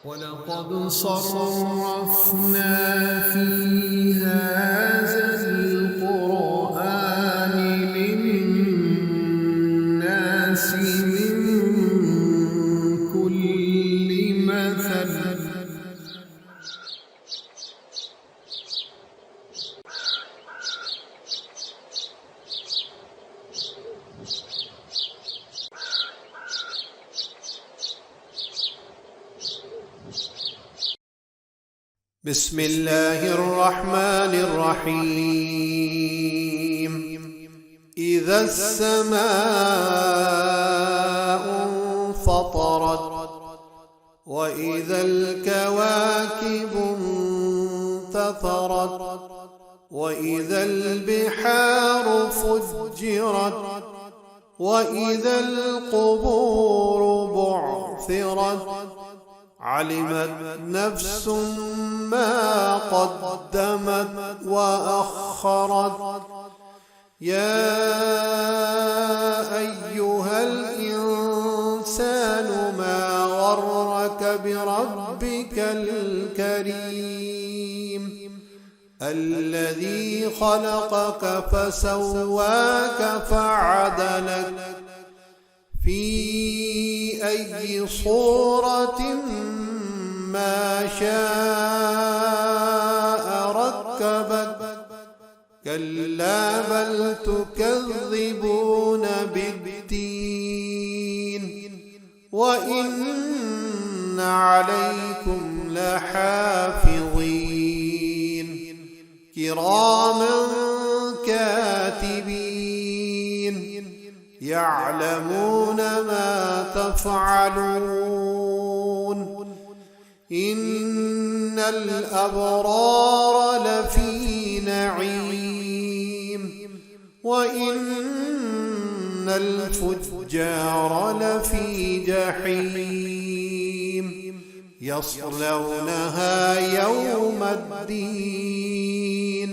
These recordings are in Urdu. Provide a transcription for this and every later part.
وَلَقَدْ صَرَّفْنَا فِي هَذَا الْقُرْآنِ لِلنَّاسِ مِنْ كُلِّ مَثَلٍ بسم الله الرحمن الرحيم إذا السماء انفطرت وإذا الكواكب انتثرت وإذا البحار فجرت وإذا القبور بعثرت علمت نفس ما قدمت وأخرت يا أيها الإنسان ما غرك بربك الكريم الذي خلقك فسواك فعدلك في أي صورة ما شاء ركبك كلا بل تكذبون بالدين وإن عليكم لحافظين كراما كاتبين يعلمون ما تفعلون إن الأبرار لفي نعيم وإن الفجار لفي جحيم يصلونها يوم الدين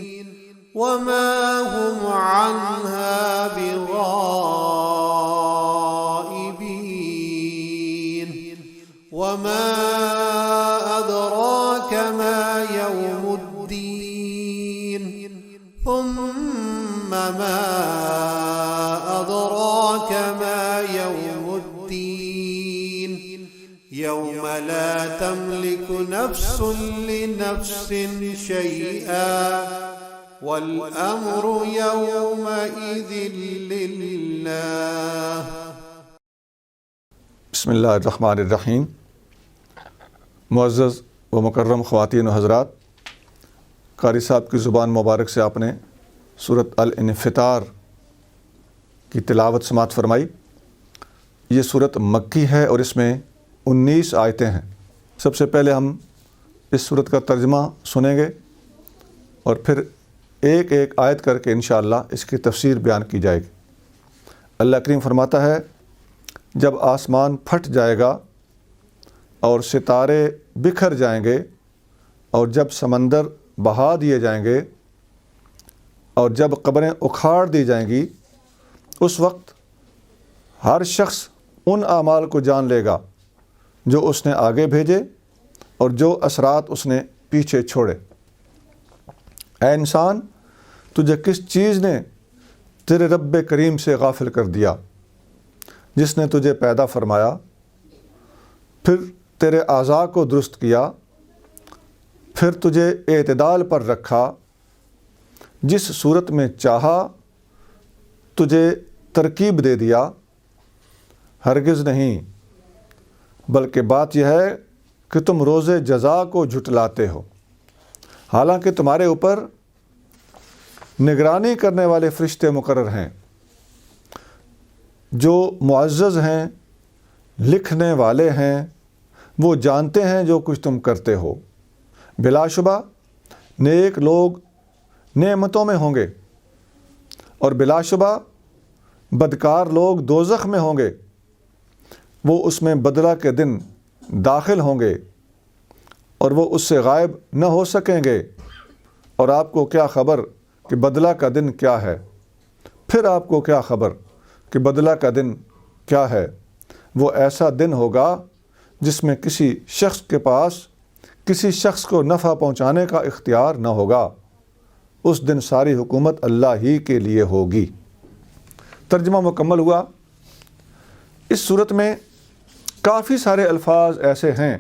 وما هم عنها بغائبين وما أدراك ما يوم الدين ثم ما أدراك ما يوم الدين يوم لا تملك نفس لنفس شيئا والأمر يومئذ لله. بسم اللہ الرحمن الرحیم. معزز و مکرم خواتین و حضرات، قاری صاحب کی زبان مبارک سے آپ نے سورۃ الانفطار کی تلاوت سماعت فرمائی. یہ سورت مکی ہے اور اس میں 19 آیتیں ہیں. سب سے پہلے ہم اس سورت کا ترجمہ سنیں گے اور پھر ایک ایک آیت کر کے انشاءاللہ اس کی تفسیر بیان کی جائے گی. اللہ کریم فرماتا ہے، جب آسمان پھٹ جائے گا اور ستارے بکھر جائیں گے اور جب سمندر بہا دیے جائیں گے اور جب قبریں اکھاڑ دی جائیں گی، اس وقت ہر شخص ان اعمال کو جان لے گا جو اس نے آگے بھیجے اور جو اثرات اس نے پیچھے چھوڑے. اے انسان، تجھے کس چیز نے تیرے رب کریم سے غافل کر دیا، جس نے تجھے پیدا فرمایا، پھر تیرے اعضاء کو درست کیا، پھر تجھے اعتدال پر رکھا، جس صورت میں چاہا تجھے ترکیب دے دیا؟ ہرگز نہیں، بلکہ بات یہ ہے کہ تم روز جزا کو جھٹلاتے ہو، حالانکہ تمہارے اوپر نگرانی کرنے والے فرشتے مقرر ہیں جو معزز ہیں، لکھنے والے ہیں، وہ جانتے ہیں جو کچھ تم کرتے ہو. بلا شبہ نیک لوگ نعمتوں میں ہوں گے اور بلا شبہ بدکار لوگ دوزخ میں ہوں گے. وہ اس میں بدلہ کے دن داخل ہوں گے اور وہ اس سے غائب نہ ہو سکیں گے. اور آپ کو کیا خبر کہ بدلہ کا دن کیا ہے، پھر آپ کو کیا خبر کہ بدلہ کا دن کیا ہے۔ وہ ایسا دن ہوگا جس میں کسی شخص کے پاس کسی شخص کو نفع پہنچانے کا اختیار نہ ہوگا۔ اس دن ساری حکومت اللہ ہی کے لیے ہوگی۔ ترجمہ مکمل ہوا۔ اس صورت میں کافی سارے الفاظ ایسے ہیں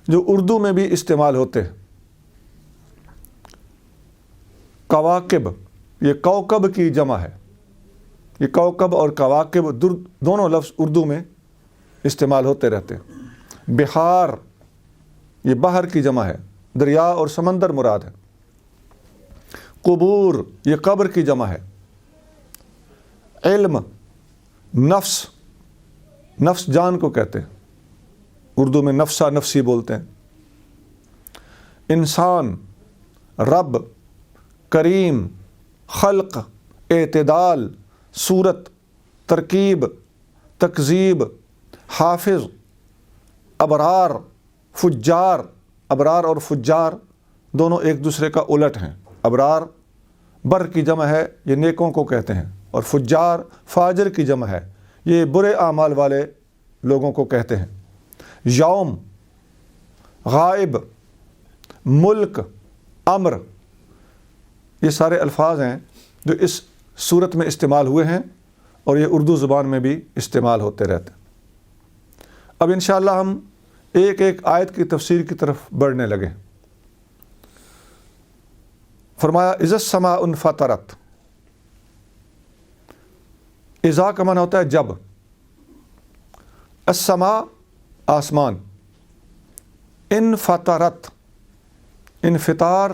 جو اردو میں بھی استعمال ہوتے ہیں۔ کواکب، یہ کوکب کی جمع ہے۔ یہ کوکب اور کواکب دونوں لفظ اردو میں استعمال ہوتے رہتے ہیں۔ بحار، یہ بحر کی جمع ہے، دریا اور سمندر مراد ہے۔ قبور، یہ قبر کی جمع ہے۔ علم، نفس، نفس جان کو کہتے ہیں، اردو میں نفسا نفسی بولتے ہیں۔ انسان، رب، کریم، خلق، اعتدال، صورت، ترکیب، تکذیب، حافظ، ابرار، فجار۔ ابرار اور فجار دونوں ایک دوسرے کا الٹ ہیں۔ ابرار بر کی جمع ہے، یہ نیکوں کو کہتے ہیں، اور فجار فاجر کی جمع ہے، یہ برے اعمال والے لوگوں کو کہتے ہیں۔ یوم، غائب، ملک، امر، یہ سارے الفاظ ہیں جو اس صورت میں استعمال ہوئے ہیں اور یہ اردو زبان میں بھی استعمال ہوتے رہتے ہیں۔ اب انشاءاللہ ہم ایک ایک آیت کی تفسیر کی طرف بڑھنے لگے۔ فرمایا اذا السماء انفطرت۔ اذا کا معنی ہوتا ہے جب، السماء آسمان، انفطرت، انفطار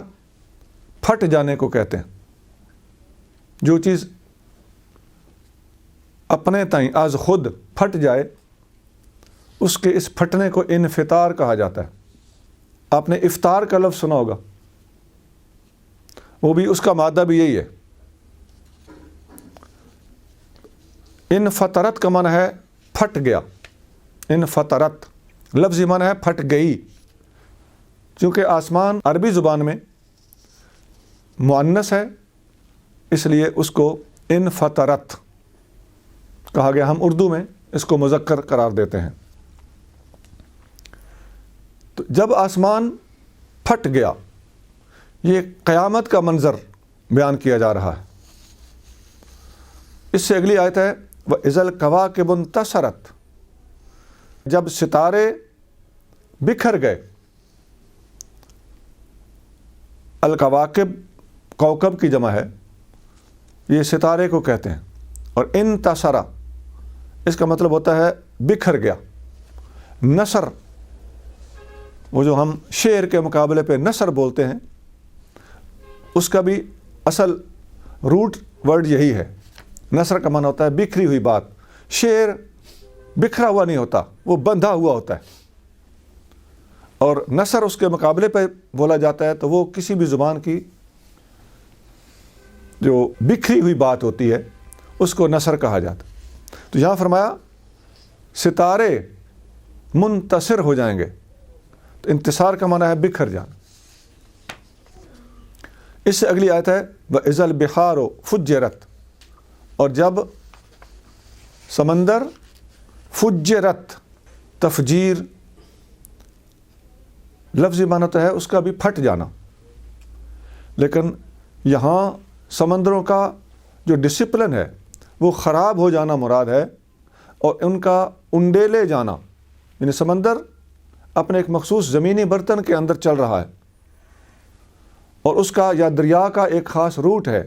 پھٹ جانے کو کہتے ہیں۔ جو چیز اپنے تائیں از خود پھٹ جائے اس کے اس پھٹنے کو انفطار کہا جاتا ہے۔ آپ نے افطار کا لفظ سنا ہوگا، وہ بھی اس کا مادہ بھی یہی ہے۔ انفطرت کا معنی ہے پھٹ گیا، انفطرت لفظی معنی ہے پھٹ گئی۔ چونکہ آسمان عربی زبان میں مؤنث ہے اس لیے اس کو انفطرت کہا گیا، ہم اردو میں اس کو مذکر قرار دیتے ہیں۔ تو جب آسمان پھٹ گیا، یہ قیامت کا منظر بیان کیا جا رہا ہے۔ اس سے اگلی آیت ہے وَإِذَا الْكَوَاكِبُ انتَثَرَتْ۔ جب ستارے بکھر گئے، الکواکب کوکب کی جمع ہے، یہ ستارے کو کہتے ہیں، اور انتصرا اس کا مطلب ہوتا ہے بکھر گیا۔ نثر، وہ جو ہم شعر کے مقابلے پہ نثر بولتے ہیں، اس کا بھی اصل روٹ ورڈ یہی ہے۔ نثر کا معنی ہوتا ہے بکھری ہوئی بات۔ شعر بکھرا ہوا نہیں ہوتا، وہ بندھا ہوا ہوتا ہے، اور نثر اس کے مقابلے پہ بولا جاتا ہے تو وہ کسی بھی زبان کی جو بکھری ہوئی بات ہوتی ہے اس کو نثر کہا جاتا ہے۔ تو یہاں فرمایا ستارے منتصر ہو جائیں گے، تو انتصار کا معنی ہے بکھر جانا۔ اس سے اگلی آیت ہے وَإِذَا الْبِحَارُ فُجِّرَتْ۔ اور جب سمندر فجرت، تفجیر لفظی معنی ہے اس کا بھی پھٹ جانا، لیکن یہاں سمندروں کا جو ڈسپلن ہے وہ خراب ہو جانا مراد ہے، اور ان کا انڈیلے جانا، یعنی سمندر اپنے ایک مخصوص زمینی برتن کے اندر چل رہا ہے، اور اس کا یا دریا کا ایک خاص روٹ ہے،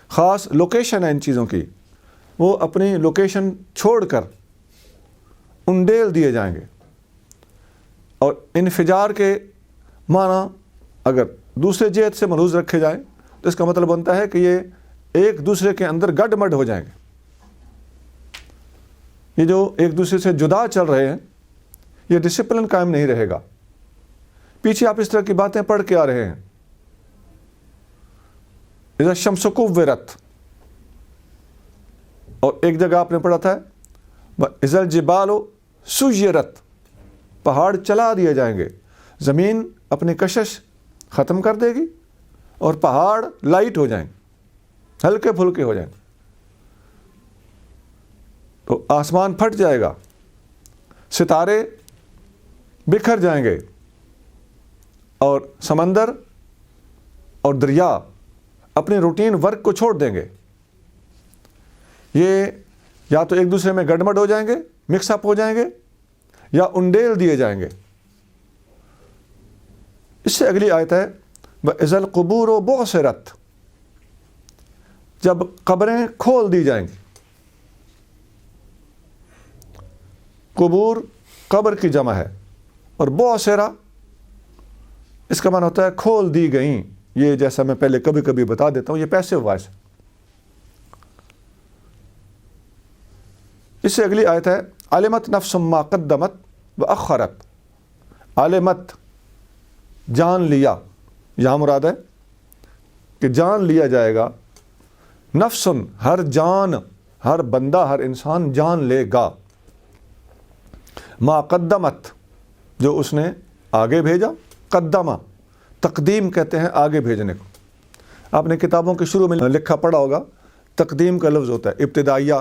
خاص لوکیشن ہے ان چیزوں کی، وہ اپنی لوکیشن چھوڑ کر انڈیل دیے جائیں گے۔ اور انفجار کے معنی اگر دوسرے جہت سے ملحوظ رکھے جائیں تو اس کا مطلب بنتا ہے کہ یہ ایک دوسرے کے اندر گڈ مڈ ہو جائیں گے۔ یہ جو ایک دوسرے سے جدا چل رہے ہیں، یہ ڈسپلن قائم نہیں رہے گا۔ پیچھے آپ اس طرح کی باتیں پڑھ کے آ رہے ہیں، اذا الشمس کورت، اور ایک جگہ آپ نے پڑھا تھا اذا الجبال سیرت، پہاڑ چلا دیے جائیں گے، زمین اپنی کشش ختم کر دے گی اور پہاڑ لائٹ ہو جائیں گے، ہلکے پھلکے ہو جائیں گے، تو آسمان پھٹ جائے گا، ستارے بکھر جائیں گے، اور سمندر اور دریا اپنے روٹین ورک کو چھوڑ دیں گے۔ یہ یا تو ایک دوسرے میں گڑبڑ ہو جائیں گے، مکس اپ ہو جائیں گے، یا انڈیل دیے جائیں گے۔ اس سے اگلی آیت ہے وَإِذَا الْقُبُورُ بُعْثِرَتْ، جب قبریں کھول دی جائیں گی۔ قبور قبر کی جمع ہے، اور بُعْثِرَ اس کا معنی ہوتا ہے کھول دی گئیں۔ یہ جیسا میں پہلے کبھی کبھی بتا دیتا ہوں، یہ پیسو وائس ہے۔ اس سے اگلی آیت ہے عَلِمَتْ نَفْسٌ مَّا قَدَّمَتْ وَأَخَّرَتْ۔ عَلِمَتْ جان لیا، یہاں مراد ہے کہ جان لیا جائے گا، نفسن ہر جان، ہر بندہ، ہر انسان جان لے گا، ما قدمت جو اس نے آگے بھیجا۔ قدمہ تقدیم کہتے ہیں آگے بھیجنے کو۔ آپ نے کتابوں کے شروع میں لکھا پڑھا ہوگا، تقدیم کا لفظ ہوتا ہے ابتدائیہ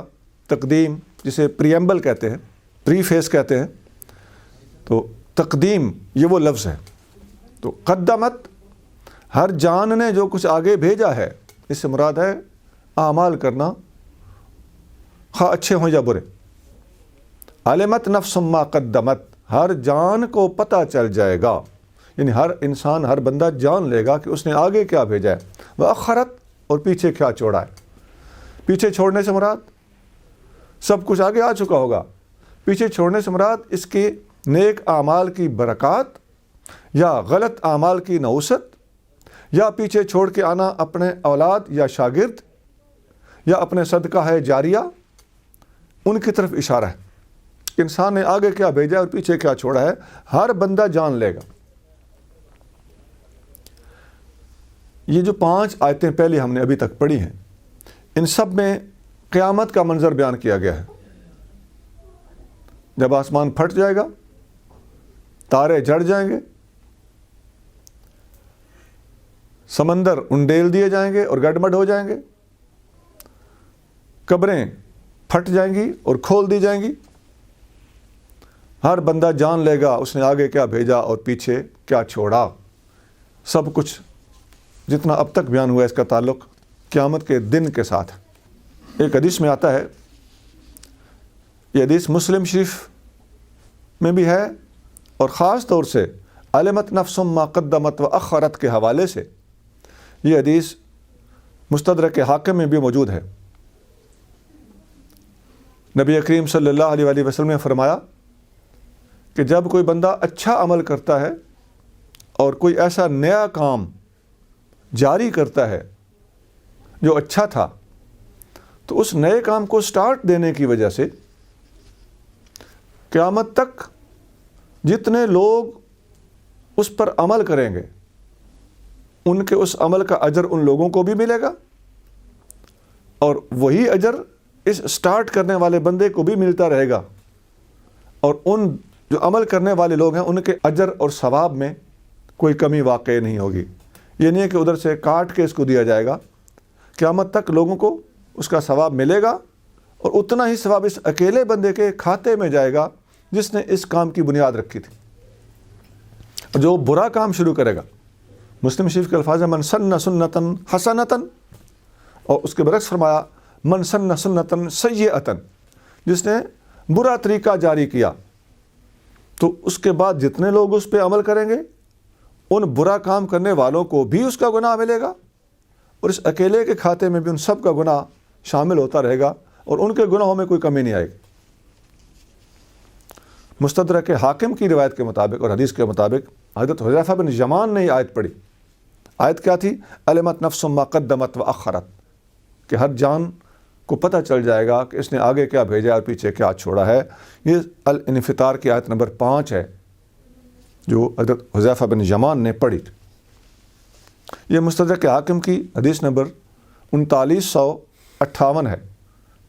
تقدیم، جسے پریمبل کہتے ہیں، پری فیس کہتے ہیں، تو تقدیم یہ وہ لفظ ہے۔ تو قدمت ہر جان نے جو کچھ آگے بھیجا ہے، اس سے مراد ہے اعمال کرنا، خواہ اچھے ہوں یا برے۔ علمت نفس ما قدمت، ہر جان کو پتہ چل جائے گا، یعنی ہر انسان، ہر بندہ جان لے گا کہ اس نے آگے کیا بھیجا ہے، وأخرت اور پیچھے کیا چھوڑا ہے۔ پیچھے چھوڑنے سے مراد سب کچھ آگے آ چکا ہوگا، پیچھے چھوڑنے سے مراد اس کے نیک اعمال کی برکات یا غلط اعمال کی نحوست، یا پیچھے چھوڑ کے آنا اپنے اولاد یا شاگرد یا اپنے صدقہ ہے جاریہ، ان کی طرف اشارہ ہے۔ انسان نے آگے کیا بھیجا اور پیچھے کیا چھوڑا ہے، ہر بندہ جان لے گا۔ یہ جو 5 آیتیں پہلے ہم نے ابھی تک پڑھی ہیں، ان سب میں قیامت کا منظر بیان کیا گیا ہے۔ جب آسمان پھٹ جائے گا، تارے جڑ جائیں گے، سمندر انڈیل دیے جائیں گے اور گڑبڑ ہو جائیں گے، قبریں پھٹ جائیں گی اور کھول دی جائیں گی، ہر بندہ جان لے گا اس نے آگے کیا بھیجا اور پیچھے کیا چھوڑا۔ سب کچھ جتنا اب تک بیان ہوا ہے، اس کا تعلق قیامت کے دن کے ساتھ ہے۔ ایک حدیث میں آتا ہے، یہ حدیث مسلم شریف میں بھی ہے، اور خاص طور سے علمت نفس ما قدمت وأخرت کے حوالے سے یہ حدیث مستدرک حاکم میں بھی موجود ہے۔ نبی کریم صلی اللہ علیہ وآلہ وسلم نے فرمایا کہ جب کوئی بندہ اچھا عمل کرتا ہے اور کوئی ایسا نیا کام جاری کرتا ہے جو اچھا تھا، تو اس نئے کام کو سٹارٹ دینے کی وجہ سے قیامت تک جتنے لوگ اس پر عمل کریں گے، ان کے اس عمل کا اجر ان لوگوں کو بھی ملے گا، اور وہی اجر اس سٹارٹ کرنے والے بندے کو بھی ملتا رہے گا، اور ان جو عمل کرنے والے لوگ ہیں ان کے اجر اور ثواب میں کوئی کمی واقع نہیں ہوگی۔ یہ نہیں ہے کہ ادھر سے کاٹ کے اس کو دیا جائے گا، قیامت تک لوگوں کو اس کا ثواب ملے گا، اور اتنا ہی ثواب اس اکیلے بندے کے کھاتے میں جائے گا جس نے اس کام کی بنیاد رکھی تھی۔ جو برا کام شروع کرے گا، مسلم شریف کے الفاظ ہیں من سن سنتن حسنتن، اور اس کے برعکس فرمایا من سن سنتن سیئتن، جس نے برا طریقہ جاری کیا، تو اس کے بعد جتنے لوگ اس پہ عمل کریں گے ان برا کام کرنے والوں کو بھی اس کا گناہ ملے گا، اور اس اکیلے کے کھاتے میں بھی ان سب کا گناہ شامل ہوتا رہے گا، اور ان کے گناہوں میں کوئی کمی نہیں آئے گی۔ مستدرک حاکم کی روایت کے مطابق اور حدیث کے مطابق حضرت حذیفہ بن یمان نے یہ آیت پڑھی۔ آیت کیا تھی؟ علمت نفس ما قدمت وأخرت، کہ ہر جان کو پتہ چل جائے گا کہ اس نے آگے کیا بھیجا اور پیچھے کیا چھوڑا ہے۔ یہ الانفطار کی آیت نمبر 5 ہے جو حضرت حذیفہ بن یمان نے پڑھی تھی۔ یہ مستدرک حاکم کی حدیث نمبر 3958 ہے،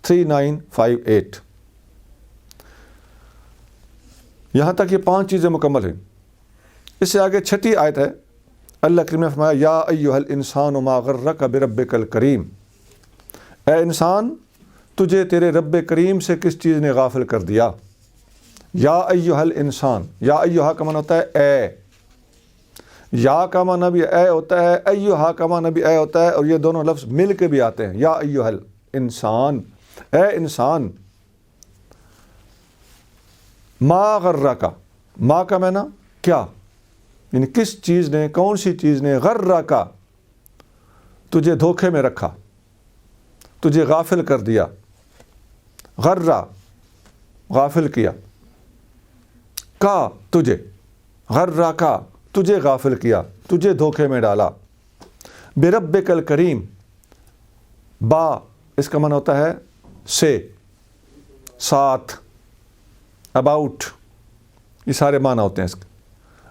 3958۔ یہاں تک یہ 5 چیزیں مکمل ہیں۔ اس سے آگے 6ٹھی آیت ہے اللہ کریم نے فرمایا یا ایھا الانسان ما غرک بربک الکریم، اے انسان تجھے تیرے رب کریم سے کس چیز نے غافل کر دیا۔ یا ایھا الانسان، یا ایھا کا معنی ہوتا ہے اے، یا کا معنی بھی اے ہوتا ہے، ایھا کا معنی بھی اے ہوتا ہے، اور یہ دونوں لفظ مل کے بھی آتے ہیں۔ یا ایھا الانسان، اے انسان، ما غرک، ما کا معنی کیا، یعنی کس چیز نے، کون سی چیز نے، غرک تجھے دھوکے میں رکھا، تجھے غافل کر دیا، غرہ غافل کیا، کا تجھے، غرہ کا تجھے غافل کیا، تجھے دھوکے میں ڈالا، بربک الکریم، با اس کا معنی ہوتا ہے سے، ساتھ، اباؤٹ، یہ سارے معنی ہوتے ہیں اس کے۔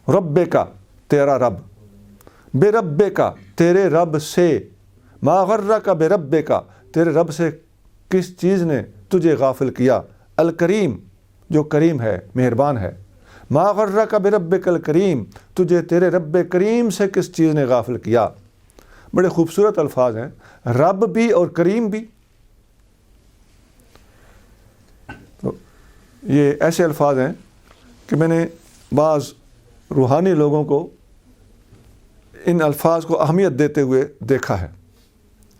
رب کا تیرا رب، بے رب کا تیرے رب سے، ما غرک برب کا تیرے رب سے کس چیز نے تجھے غافل کیا، الکریم جو کریم ہے، مہربان ہے، ما غرک بربک الکریم تجھے تیرے رب کریم سے کس چیز نے غافل کیا۔ بڑے خوبصورت الفاظ ہیں، رب بھی اور کریم بھی۔ یہ ایسے الفاظ ہیں کہ میں نے بعض روحانی لوگوں کو ان الفاظ کو اہمیت دیتے ہوئے دیکھا ہے۔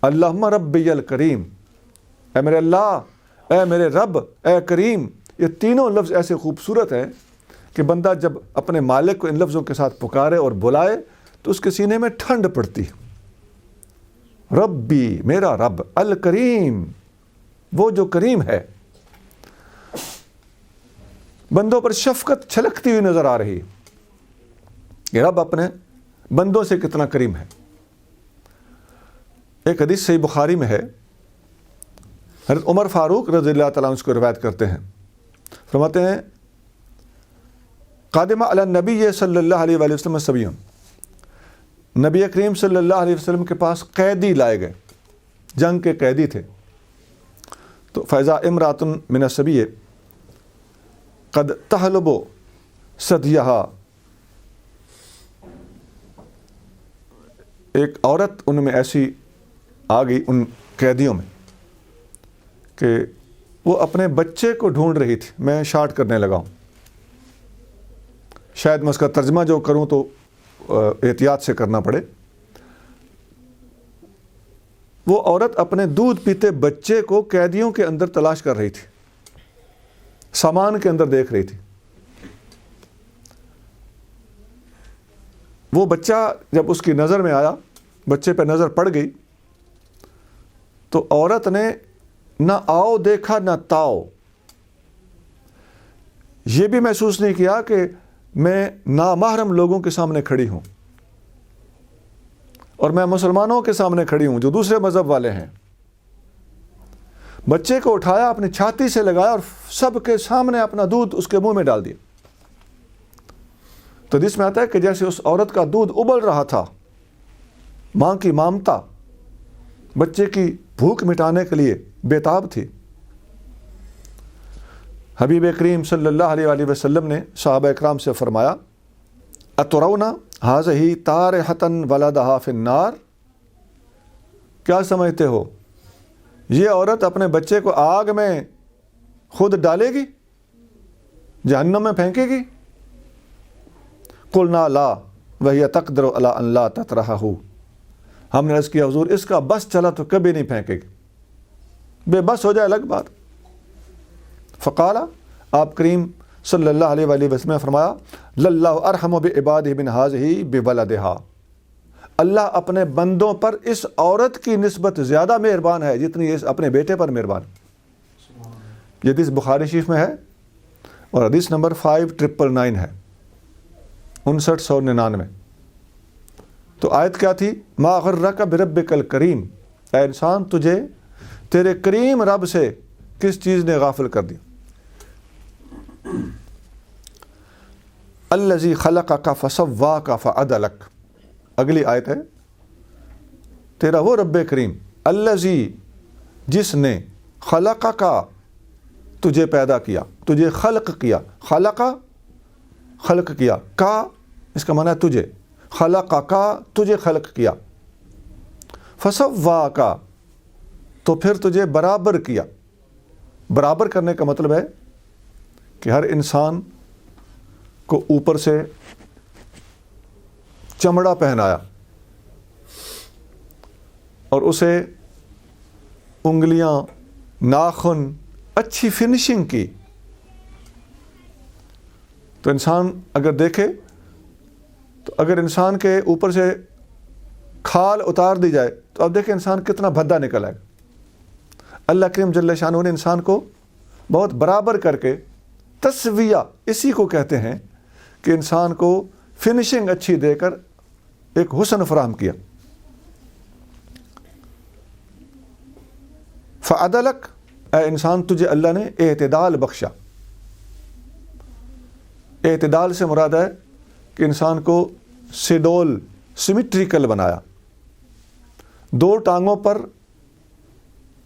اللہم ربی الکریم، اے میرے اللہ، اے میرے رب، اے کریم، یہ تینوں لفظ ایسے خوبصورت ہیں کہ بندہ جب اپنے مالک کو ان لفظوں کے ساتھ پکارے اور بلائے تو اس کے سینے میں ٹھنڈ پڑتی ہے۔ ربی میرا رب، الکریم وہ جو کریم ہے۔ بندوں پر شفقت چھلکتی ہوئی نظر آ رہی ہے کہ رب اپنے بندوں سے کتنا کریم ہے۔ ایک حدیث صحیح بخاری میں ہے، حضرت عمر فاروق رضی اللہ تعالیٰ عنہ اس کو روایت کرتے ہیں، فرماتے ہیں قادم علی النبی صلی اللہ علیہ وآلہ وسلم صبی، نبی کریم صلی اللہ علیہ وسلم کے پاس قیدی لائے گئے، جنگ کے قیدی تھے۔ تو فیضا امرات من الصبی قد تحلب ثدیہا، ایک عورت ان میں ایسی آ گئی ان قیدیوں میں کہ وہ اپنے بچے کو ڈھونڈ رہی تھی۔ میں شارٹ کرنے لگا ہوں، شاید میں اس کا ترجمہ جو کروں تو احتیاط سے کرنا پڑے۔ وہ عورت اپنے دودھ پیتے بچے کو قیدیوں کے اندر تلاش کر رہی تھی، سامان کے اندر دیکھ رہی تھی۔ وہ بچہ جب اس کی نظر میں آیا، بچے پہ نظر پڑ گئی تو عورت نے نہ آؤ دیکھا نہ تاؤ، یہ بھی محسوس نہیں کیا کہ میں نامحرم لوگوں کے سامنے کھڑی ہوں اور میں مسلمانوں کے سامنے کھڑی ہوں جو دوسرے مذہب والے ہیں۔ بچے کو اٹھایا، اپنی چھاتی سے لگایا اور سب کے سامنے اپنا دودھ اس کے منہ میں ڈال دیا۔ تو حدیث میں آتا ہے کہ جیسے اس عورت کا دودھ ابل رہا تھا، ماں کی مامتا بچے کی بھوک مٹانے کے لیے بےتاب تھی۔ حبیب کریم صلی اللہ علیہ وآلہ وسلم نے صحابہ اکرام سے فرمایا اترون ھذہ طارحۃ ولدھا فی النار، کیا سمجھتے ہو یہ عورت اپنے بچے کو آگ میں خود ڈالے گی، جہنم میں پھینکے گی؟ قلنا لا وہی تقدر علی ان لا تطرحہ، ہم نے عرض کیا حضور اس کا بس چلا تو کبھی نہیں پھینکے گی، بے بس ہو جائے الگ بات۔ فقال، آپ کریم صلی اللہ علیہ وآلہ وسلم نے فرمایا للہ ارحم بعبادہ من ھذہ بولدھا، اللہ اپنے بندوں پر اس عورت کی نسبت زیادہ مہربان ہے جتنی اس اپنے بیٹے پر مہربان۔ یہ حدیث بخاری شریف میں ہے اور حدیث نمبر 5999 ہے، 5999۔ تو آیت کیا تھی؟ ما غرک بربک الکریم، اے انسان تجھے تیرے کریم رب سے کس چیز نے غافل کر دیا۔ الذی خلقک فسواک فعدلک، اگلی آیت ہے تیرا وہ رب کریم، الذی جس نے خلقک تجھے پیدا کیا، تجھے خلق کیا، خلق کیا، کا اس کا معنی ہے تجھے، خلقک تجھے خلق کیا، فسواک تو پھر تجھے برابر کیا۔ برابر کرنے کا مطلب ہے کہ ہر انسان کو اوپر سے چمڑا پہنایا اور اسے انگلیاں، ناخن، اچھی فنشنگ کی۔ تو انسان اگر دیکھے تو اگر انسان کے اوپر سے کھال اتار دی جائے تو اب دیکھیں انسان کتنا بھدا نکل آئے گا۔ اللہ کریم جل شانہ نے انسان کو بہت برابر کر کے، تسویہ اسی کو کہتے ہیں کہ انسان کو فنشنگ اچھی دے کر ایک حسن فراہم کیا۔ فعدلک اے انسان تجھے اللہ نے اعتدال بخشا۔ اعتدال سے مراد ہے کہ انسان کو سیڈول، سیمیٹریکل بنایا۔ دو ٹانگوں پر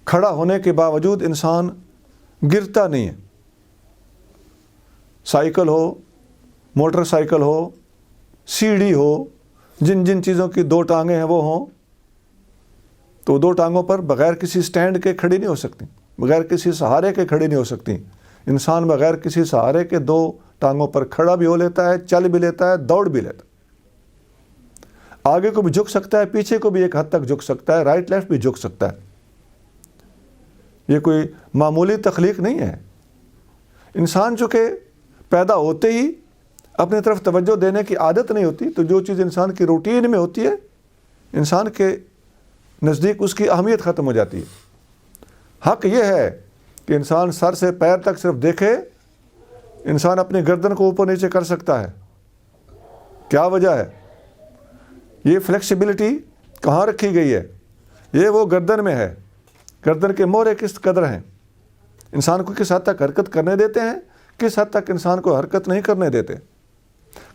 کھڑا ہونے کے باوجود انسان گرتا نہیں ہے۔ سائیکل ہو، موٹر سائیکل ہو، سیڑھی ہو، جن جن چیزوں کی دو ٹانگیں ہیں وہ ہوں تو دو ٹانگوں پر بغیر کسی سٹینڈ کے کھڑی نہیں ہو سکتی، بغیر کسی سہارے کے کھڑی نہیں ہو سکتی۔ انسان بغیر کسی سہارے کے دو ٹانگوں پر کھڑا بھی ہو لیتا ہے، چل بھی لیتا ہے، دوڑ بھی لیتا ہے، آگے کو بھی جھک سکتا ہے، پیچھے کو بھی ایک حد تک جھک سکتا ہے، رائٹ لیفٹ بھی جھک سکتا ہے۔ یہ کوئی معمولی تخلیق نہیں ہے۔ انسان جو کہ پیدا ہوتے ہی اپنی طرف توجہ دینے کی عادت نہیں ہوتی، تو جو چیز انسان کی روٹین میں ہوتی ہے انسان کے نزدیک اس کی اہمیت ختم ہو جاتی ہے۔ حق یہ ہے کہ انسان سر سے پیر تک صرف دیکھے، انسان اپنی گردن کو اوپر نیچے کر سکتا ہے۔ کیا وجہ ہے؟ یہ فلیکسیبلٹی کہاں رکھی گئی ہے؟ یہ وہ گردن میں ہے۔ گردن کے مورے کس قدر ہیں، انسان کو کس حد تک حرکت کرنے دیتے ہیں، کس حد تک انسان کو حرکت نہیں کرنے دیتے،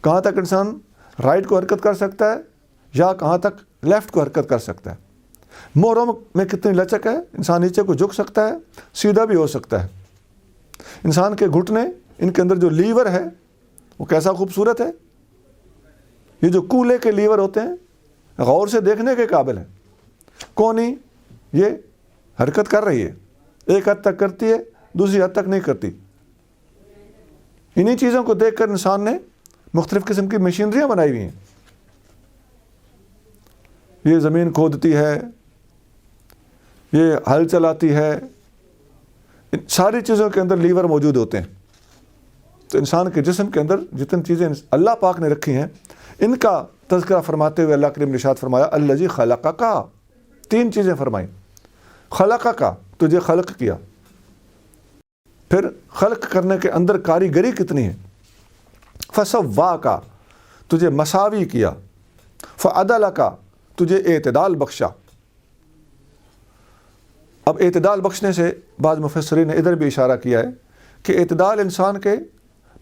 کہاں تک انسان رائٹ کو حرکت کر سکتا ہے یا کہاں تک لیفٹ کو حرکت کر سکتا ہے۔ موروں میں کتنی لچک ہے، انسان نیچے کو جھک سکتا ہے، سیدھا بھی ہو سکتا ہے۔ انسان کے گھٹنے، ان کے اندر جو لیور ہے وہ کیسا خوبصورت ہے۔ یہ جو کولے کے لیور ہوتے ہیں غور سے دیکھنے کے قابل ہیں۔ کونی یہ حرکت کر رہی ہے، ایک حد تک کرتی ہے، دوسری حد تک نہیں کرتی۔ انہی چیزوں کو دیکھ کر انسان نے مختلف قسم کی مشینریاں بنائی ہوئی ہیں۔ یہ زمین کھودتی ہے، یہ ہل چلاتی ہے، ان ساری چیزوں کے اندر لیور موجود ہوتے ہیں۔ تو انسان کے جسم کے اندر جتنی چیزیں اللہ پاک نے رکھی ہیں ان کا تذکرہ فرماتے ہوئے اللہ کریم نے ارشاد فرمایا الذی خلقک، تین چیزیں فرمائیں۔ خلقک تجھے خلق کیا، پھر خلق کرنے کے اندر کاریگری کتنی ہے۔ فسواک تجھے مساوی کیا، فعدلک تجھے اعتدال بخشا۔ اب اعتدال بخشنے سے بعض مفسرین نے ادھر بھی اشارہ کیا ہے کہ اعتدال انسان کے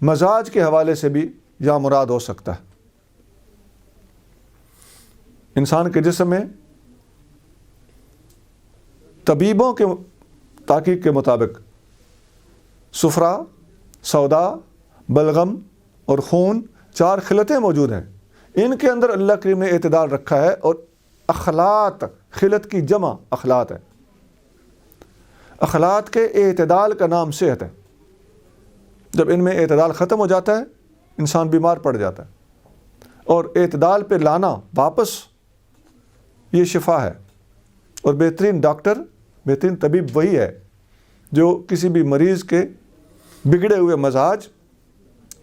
مزاج کے حوالے سے بھی یا مراد ہو سکتا ہے۔ انسان کے جسم میں طبیبوں کے تحقیق کے مطابق صفرا، سودا، بلغم اور خون، چار خلطیں موجود ہیں۔ ان کے اندر اللہ کریم نے اعتدال رکھا ہے، اور اخلاط، خلط کی جمع اخلاط ہے۔ اخلاط کے اعتدال کا نام صحت ہے۔ جب ان میں اعتدال ختم ہو جاتا ہے انسان بیمار پڑ جاتا ہے، اور اعتدال پہ لانا واپس یہ شفا ہے۔ اور بہترین ڈاکٹر، بہترین طبیب وہی ہے جو کسی بھی مریض کے بگڑے ہوئے مزاج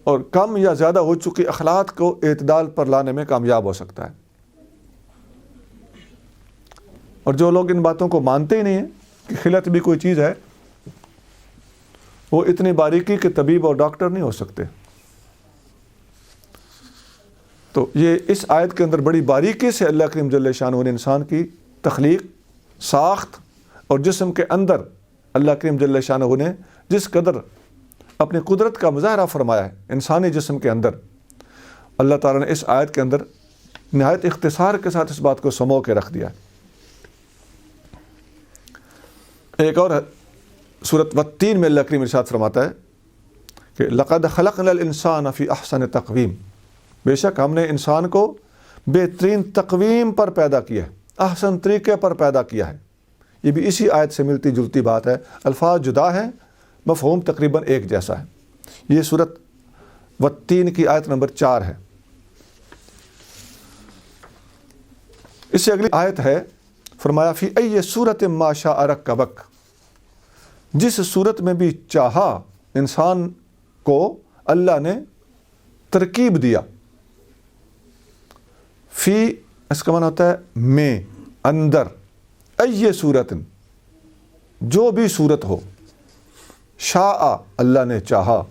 اور کم یا زیادہ ہو چکی اخلاق کو اعتدال پر لانے میں کامیاب ہو سکتا ہے۔ اور جو لوگ ان باتوں کو مانتے ہی نہیں ہیں کہ خلط بھی کوئی چیز ہے، وہ اتنی باریکی کے طبیب اور ڈاکٹر نہیں ہو سکتے۔ تو یہ اس آیت کے اندر بڑی باریکی سے اللہ کریم جل شانہ نے انسان کی تخلیق، ساخت اور جسم کے اندر اللہ کریم جل شانہ نے جس قدر اپنی قدرت کا مظاہرہ فرمایا ہے انسانی جسم کے اندر، اللہ تعالیٰ نے اس آیت کے اندر نہایت اختصار کے ساتھ اس بات کو سمو کے رکھ دیا ہے۔ ایک اور سورۃ والتین میں اللہ کریم ارشاد فرماتا ہے کہ لقد خلقنا الانسان فی احسن تقویم، بے شک ہم نے انسان کو بہترین تقویم پر پیدا کیا ہے، احسن طریقے پر پیدا کیا ہے۔ یہ بھی اسی آیت سے ملتی جلتی بات ہے، الفاظ جدا ہیں، مفہوم تقریباً ایک جیسا ہے۔ یہ سورت والتین کی آیت نمبر 4 ہے۔ اس سے اگلی آیت ہے، فرمایا فی ای صورت ما شاء رکبک، جس صورت میں بھی چاہا انسان کو اللہ نے ترکیب دیا۔ فی اس کا معنی ہوتا ہے میں، اندر، ای صورت، جو بھی صورت ہو، شاء اللہ نے چاہا،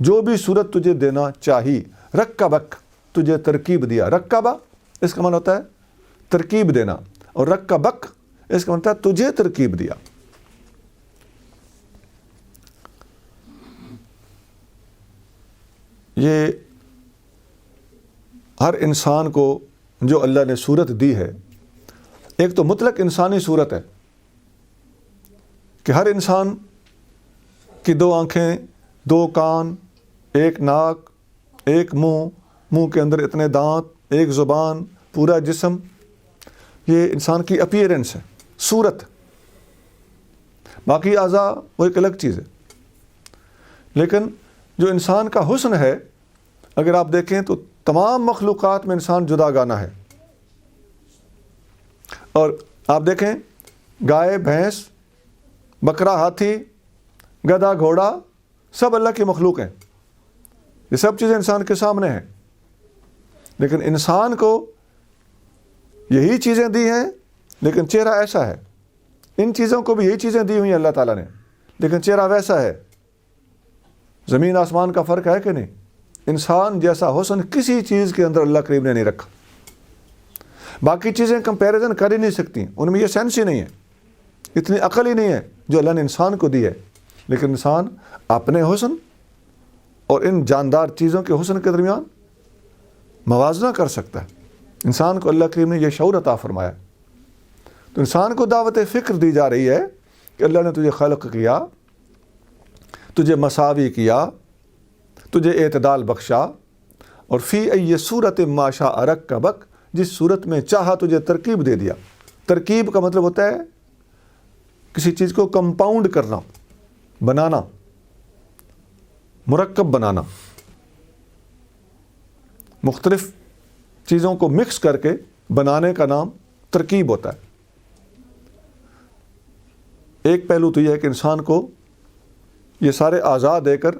جو بھی صورت تجھے دینا چاہی، رکبک تجھے ترکیب دیا۔ رکبہ اس کا معنی ہوتا ہے ترکیب دینا، اور رکبک اس کا مطلب ہے تجھے ترکیب دیا۔ یہ ہر انسان کو جو اللہ نے صورت دی ہے، ایک تو مطلق انسانی صورت ہے کہ ہر انسان کی 2 آنکھیں، 2 کان، 1 ناک، 1 منہ، منہ کے اندر اتنے دانت، 1 زبان، پورا جسم، یہ انسان کی اپیئرنس ہے، صورت۔ باقی اعضاء وہ ایک الگ چیز ہے۔ لیکن جو انسان کا حسن ہے، اگر آپ دیکھیں تو تمام مخلوقات میں انسان جدا گانا ہے۔ اور آپ دیکھیں گائے، بھینس، بکرا، ہاتھی، گدھا، گھوڑا، سب اللہ کی مخلوق ہیں۔ یہ سب چیزیں انسان کے سامنے ہیں، لیکن انسان کو یہی چیزیں دی ہیں، لیکن چہرہ ایسا ہے۔ ان چیزوں کو بھی یہی چیزیں دی ہوئی ہیں اللہ تعالیٰ نے، لیکن چہرہ ویسا ہے۔ زمین آسمان کا فرق ہے کہ نہیں؟ انسان جیسا حسن کسی چیز کے اندر اللہ کریم نے نہیں رکھا۔ باقی چیزیں کمپیریزن کر ہی نہیں سکتی، ان میں یہ سینس ہی نہیں ہے، اتنی عقل ہی نہیں ہے جو اللہ نے انسان کو دی ہے۔ لیکن انسان اپنے حسن اور ان جاندار چیزوں کے حسن کے درمیان موازنہ کر سکتا ہے۔ انسان کو اللہ کریم نے یہ شعور عطا فرمایا۔ تو انسان کو دعوت فکر دی جا رہی ہے کہ اللہ نے تجھے خلق کیا، تجھے مساوی کیا، تجھے اعتدال بخشا، اور فی ای صورت ما شاء رکبک، جس صورت میں چاہا تجھے ترکیب دے دیا۔ ترکیب کا مطلب ہوتا ہے کسی چیز کو کمپاؤنڈ کرنا، بنانا، مرکب بنانا، مختلف چیزوں کو مکس کر کے بنانے کا نام ترکیب ہوتا ہے۔ ایک پہلو تو یہ ہے کہ انسان کو یہ سارے اعضاء دے کر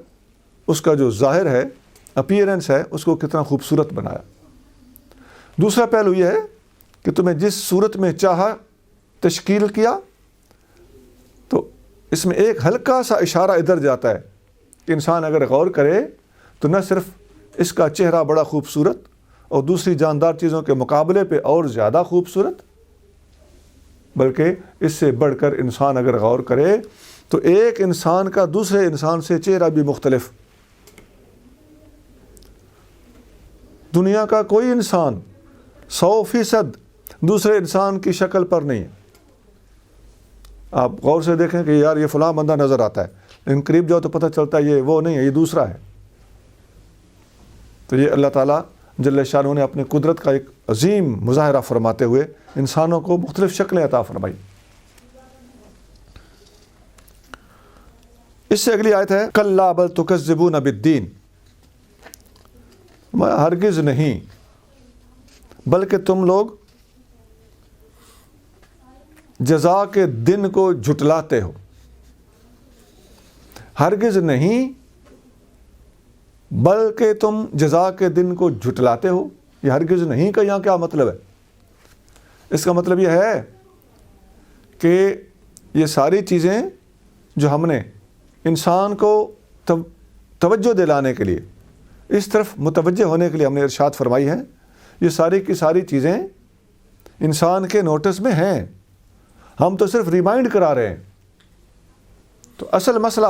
اس کا جو ظاہر ہے، اپیئرنس ہے، اس کو کتنا خوبصورت بنایا۔ دوسرا پہلو یہ ہے کہ تمہیں جس صورت میں چاہا تشکیل کیا۔ تو اس میں ایک ہلکا سا اشارہ ادھر جاتا ہے کہ انسان اگر غور کرے تو نہ صرف اس کا چہرہ بڑا خوبصورت اور دوسری جاندار چیزوں کے مقابلے پہ اور زیادہ خوبصورت، بلکہ اس سے بڑھ کر انسان اگر غور کرے تو ایک انسان کا دوسرے انسان سے چہرہ بھی مختلف۔ دنیا کا کوئی انسان 100% دوسرے انسان کی شکل پر نہیں ہے۔ آپ غور سے دیکھیں کہ یار یہ فلاں بندہ نظر آتا ہے، لیکن قریب جاؤ تو پتہ چلتا ہے یہ وہ نہیں ہے، یہ دوسرا ہے۔ تو یہ اللہ تعالیٰ جل شانہ نے اپنی قدرت کا ایک عظیم مظاہرہ فرماتے ہوئے انسانوں کو مختلف شکلیں عطا فرمائی۔ اس سے اگلی آیت ہے کلا بل تکذبون بالدین، ہرگز نہیں بلکہ تم لوگ جزا کے دن کو جھٹلاتے ہو۔ ہرگز نہیں بلکہ تم جزا کے دن کو جھٹلاتے ہو۔ یہ ہرگز نہیں کا یہاں کیا مطلب ہے؟ اس کا مطلب یہ ہے کہ یہ ساری چیزیں جو ہم نے انسان کو توجہ دلانے کے لیے، اس طرف متوجہ ہونے کے لیے ہم نے ارشاد فرمائی ہیں، یہ ساری کی ساری چیزیں انسان کے نوٹس میں ہیں، ہم تو صرف ریمائنڈ کرا رہے ہیں۔ تو اصل مسئلہ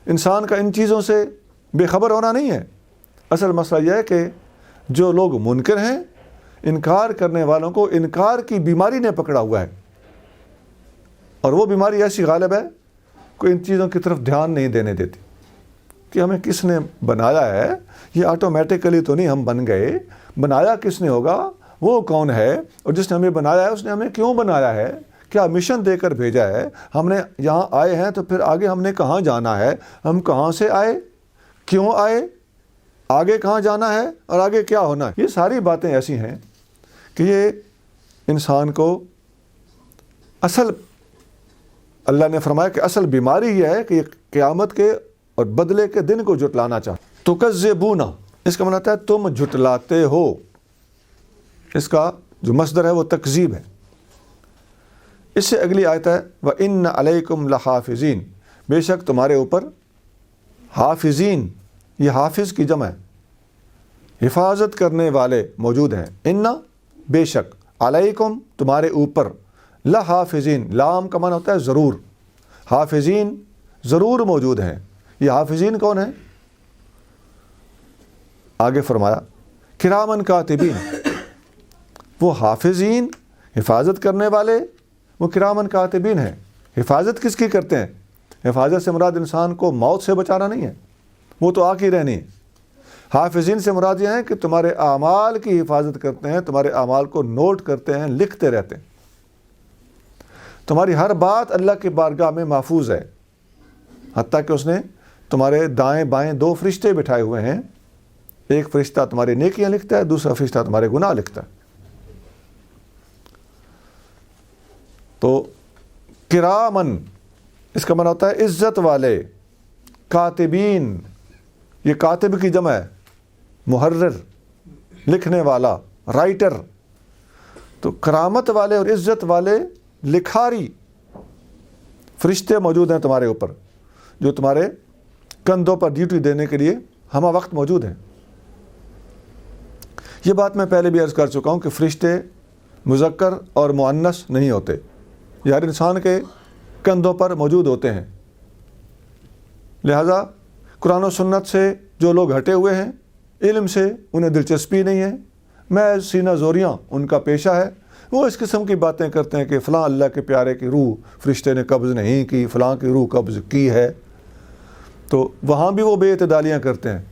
انسان کا ان چیزوں سے بے خبر ہونا نہیں ہے۔ اصل مسئلہ یہ ہے کہ جو لوگ منکر ہیں، انکار کرنے والوں کو انکار کی بیماری نے پکڑا ہوا ہے، اور وہ بیماری ایسی غالب ہے کہ ان چیزوں کی طرف دھیان نہیں دینے دیتی کہ ہمیں کس نے بنایا ہے، یہ آٹومیٹیکلی تو نہیں ہم بن گئے، بنایا کس نے ہوگا، وہ کون ہے اور جس نے ہمیں بنایا ہے اس نے ہمیں کیوں بنایا ہے, کیا مشن دے کر بھیجا ہے, ہم نے یہاں آئے ہیں تو پھر آگے ہم نے کہاں جانا ہے, ہم کہاں سے آئے, کیوں آئے, آگے کہاں جانا ہے اور آگے کیا ہونا ہے. یہ ساری باتیں ایسی ہیں کہ یہ انسان کو اصل, اللہ نے فرمایا کہ اصل بیماری یہ ہے کہ یہ قیامت کے اور بدلے کے دن کو جھٹلانا چاہتا. تکذبون, اس کا معنی ہے تم جھٹلاتے ہو. اس کا جو مصدر ہے وہ تکذیب ہے. اس سے اگلی آیت ہے وَإِنَّ عَلَيْكُمْ لَحَافِظِينَ, بے شک تمہارے اوپر حافظین, یہ حافظ کی جمع ہے, حفاظت کرنے والے موجود ہیں. ان بے شک, علیکم تمہارے اوپر, لحافظین لام کا معنی ہوتا ہے ضرور, حافظین ضرور موجود ہیں. یہ حافظین کون ہیں؟ آگے فرمایا کرامن کاتبین, وہ حافظین حفاظت کرنے والے وہ کرامن کاتبین ہیں. حفاظت کس کی کرتے ہیں؟ حفاظت سے مراد انسان کو موت سے بچانا نہیں ہے, وہ تو آ کے رہنی ہے. حافظین سے مراد یہ ہے کہ تمہارے اعمال کی حفاظت کرتے ہیں, تمہارے اعمال کو نوٹ کرتے ہیں, لکھتے رہتے ہیں. تمہاری ہر بات اللہ کی بارگاہ میں محفوظ ہے, حتیٰ کہ اس نے تمہارے دائیں بائیں 2 فرشتے بٹھائے ہوئے ہیں. ایک فرشتہ تمہاری نیکیاں لکھتا ہے, دوسرا فرشتہ تمہارے گناہ لکھتا ہے. تو کرامن اس کا معنی ہوتا ہے عزت والے. کاتبین, یہ کاتب کی جمع ہے, محرر لکھنے والا, رائٹر. تو کرامت والے اور عزت والے لکھاری فرشتے موجود ہیں تمہارے اوپر, جو تمہارے کندھوں پر ڈیوٹی دینے کے لیے ہمہ وقت موجود ہیں. یہ بات میں پہلے بھی عرض کر چکا ہوں کہ فرشتے مذکر اور مؤنث نہیں ہوتے, یہ ہر انسان کے کندھوں پر موجود ہوتے ہیں. لہذا قرآن و سنت سے جو لوگ ہٹے ہوئے ہیں, علم سے انہیں دلچسپی نہیں ہے, میں سینہ زوریاں ان کا پیشہ ہے, وہ اس قسم کی باتیں کرتے ہیں کہ فلاں اللہ کے پیارے کی روح فرشتے نے قبض نہیں کی, فلاں کی روح قبض کی ہے. تو وہاں بھی وہ بے اعتدالیاں کرتے ہیں.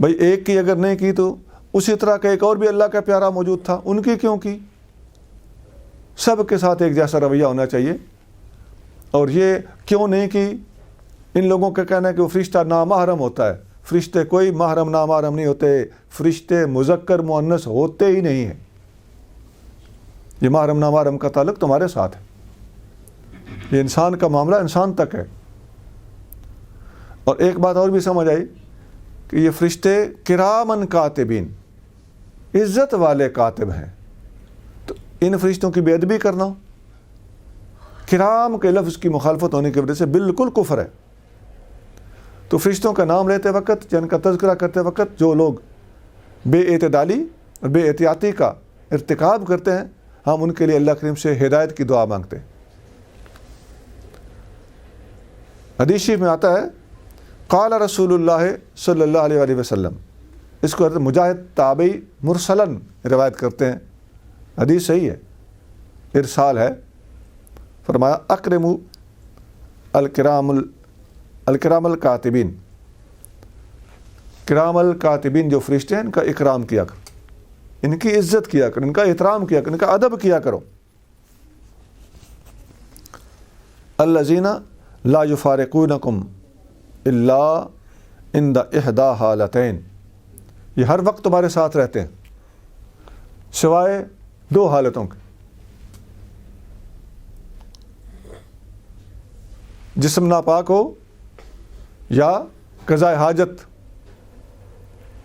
بھئی ایک کی اگر نہیں کی تو اسی طرح کا ایک اور بھی اللہ کا پیارا موجود تھا, ان کی کیوں کی؟ سب کے ساتھ ایک جیسا رویہ ہونا چاہیے. اور یہ کیوں نہیں کی, ان لوگوں کا کہنا ہے کہ وہ فرشتہ نامحرم ہوتا ہے. فرشتے کوئی محرم نامحرم نہیں ہوتے, فرشتے مذکر مؤنث ہوتے ہی نہیں ہیں. یہ محرم نامحرم کا تعلق تمہارے ساتھ ہے, یہ انسان کا معاملہ انسان تک ہے. اور ایک بات اور بھی سمجھ آئی کہ یہ فرشتے کرامن کاتبین, عزت والے کاتب ہیں. تو ان فرشتوں کی بے ادبی کرنا کرام کے لفظ کی مخالفت ہونے کی وجہ سے بالکل کفر ہے. تو فرشتوں کا نام لیتے وقت, جن کا تذکرہ کرتے وقت جو لوگ بے اعتدالی اور بے احتیاطی کا ارتکاب کرتے ہیں, ہم ان کے لیے اللہ کریم سے ہدایت کی دعا مانگتے ہیں. حدیث شریف میں آتا ہے قال رسول اللہ صلی اللہ علیہ وآلہ وسلم, اس کو مجاہد تابعی مرسلن روایت کرتے ہیں, حدیث صحیح ہے, ارسال ہے. فرمایا اکرموا الکرام الکاتبین, کرام الکاتبین جو فرشتے ہیں ان کا اکرام کیا کرو, ان کی عزت کیا کرو, ان کا احترام کیا کرو, ان کا ادب کیا کرو. الذین لا یفارقونکم الا عند احدی حالتین, یہ ہر وقت تمہارے ساتھ رہتے ہیں سوائے 2 حالتوں کے. جسم ناپاک ہو یا قضاء حاجت